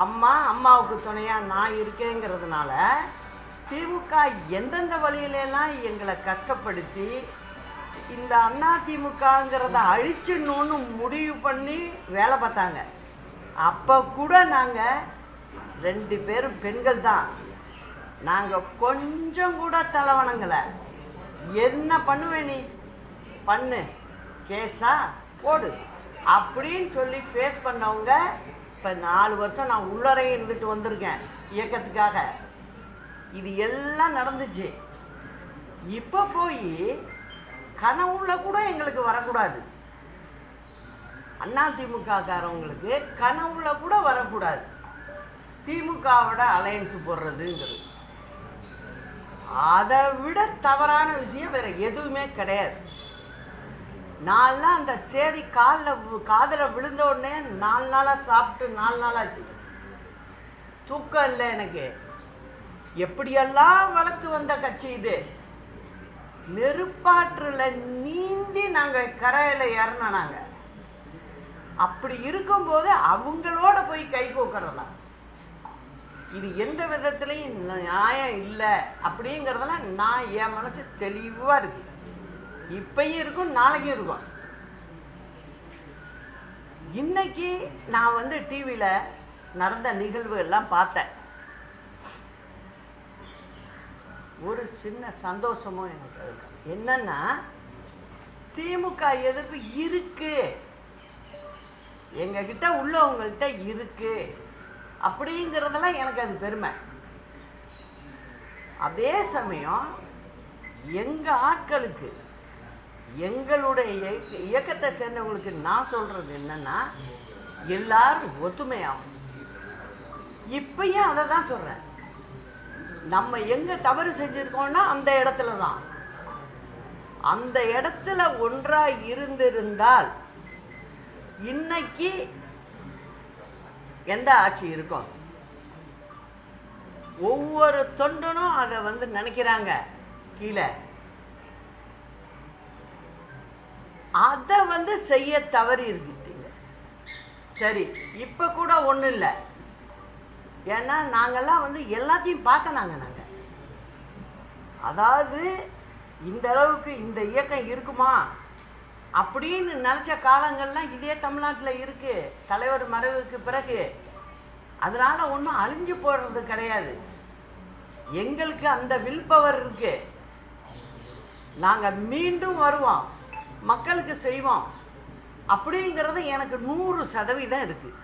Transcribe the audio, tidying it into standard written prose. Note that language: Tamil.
அம்மாவுக்கு துணையாக நான் இருக்கேங்கிறதுனால திமுக எந்தெந்த வழியிலெல்லாம் எங்களை கஷ்டப்படுத்தி இந்த அதிமுகங்கிறத அழிச்சிடணுன்னு முடிவு பண்ணி வேலை பார்த்தாங்க. அப்போ கூட நாங்கள் 2 பேரும் பெண்கள் தான். நாங்கள் கொஞ்சம் கூட தலைவணங்களை. என்ன பண்ணுவேன், நீ பண்ணு, கேஸா போடு அப்படின்னு சொல்லி ஃபேஸ் பண்ணவங்க. இப்போ 4 வருஷம் நான் உள்ளறையும் இருந்துட்டு வந்திருக்கேன் இயக்கத்துக்காக. இது எல்லாம் நடந்துச்சு. இப்போ போய் கனவுல கூட எங்களுக்கு வரக்கூடாது. அதிமுககாரவங்களுக்கு கனவுல கூட வரக்கூடாது திமுகவோட அலையன்ஸ் போடுறதுங்கிறது. அதை விட தவறான விஷயம் வேற எதுவுமே கிடையாது. நான்லாம் அந்த சேதி காதில் விழுந்த உடனே 4 நாளாக சாப்பிட்டு 4 நாளாச்சு. தூக்கம் இல்லை எனக்கு. எப்படியெல்லாம் வளர்த்து வந்த கட்சி இது. நெருப்பாற்றில் நீந்தி நாங்கள் கரையில் ஏறினோம். நாங்கள் அப்படி இருக்கும்போது அவங்களோட போய் கை கோக்கிறதா இது எந்த விதத்துலையும் நியாயம் இல்லை அப்படிங்கிறதெல்லாம் நான் என் மனசு தெளிவாக இருக்கு. இப்பயும் இருக்கும், நாளைக்கும் இருக்கும். இன்னைக்கு நான் டிவியில் நடந்த நிகழ்வு எல்லாம் பார்த்தேன். ஒரு சின்ன சந்தோஷமும் எனக்கு இருக்கு. என்னன்னா, திமுக எதிர்ப்பு இருக்கு, எங்ககிட்ட உள்ளவங்கள்ட்ட இருக்கு அப்படிங்கிறதெல்லாம் எனக்கு அது பெருமை. அதே சமயம் எங்கள் ஆட்களுக்கு, எங்களுடைய இயக்கத்தை சேர்ந்தவங்களுக்கு நான் சொல்கிறது என்னன்னா, எல்லாரும் ஒத்துமையாகும். இப்பயும் அதை தான் சொல்கிறேன். நம்ம எங்கே தவறு செஞ்சுருக்கோம்னா அந்த இடத்துல தான். அந்த இடத்துல ஒன்றாக இருந்திருந்தால் இன்னைக்கு எந்த ஆட்சி இருக்கும்? ஒவ்வொரு தொண்டனும் அதை நினைக்கிறாங்க. கீழே அதை செய்ய தவறி இருக்குங்க. சரி, இப்போ கூட ஒன்றும் இல்லை. ஏன்னா நாங்கள்லாம் எல்லாத்தையும் பார்த்தனாங்க. நாங்கள் அதாவது இந்த அளவுக்கு இந்த இயக்கம் இருக்குமா அப்படின்னு நினச்ச காலங்கள்லாம் இதே தமிழ்நாட்டில் இருக்குது, தலைவர் மறைவுக்கு பிறகு. அதனால் ஒன்றும் அழிஞ்சு போடுறது கிடையாது. எங்களுக்கு அந்த வில் பவர் இருக்குது. நாங்கள் மீண்டும் வருவோம், மக்களுக்கு செய்வோம் அப்படிங்கிறது எனக்கு 100% இருக்குது.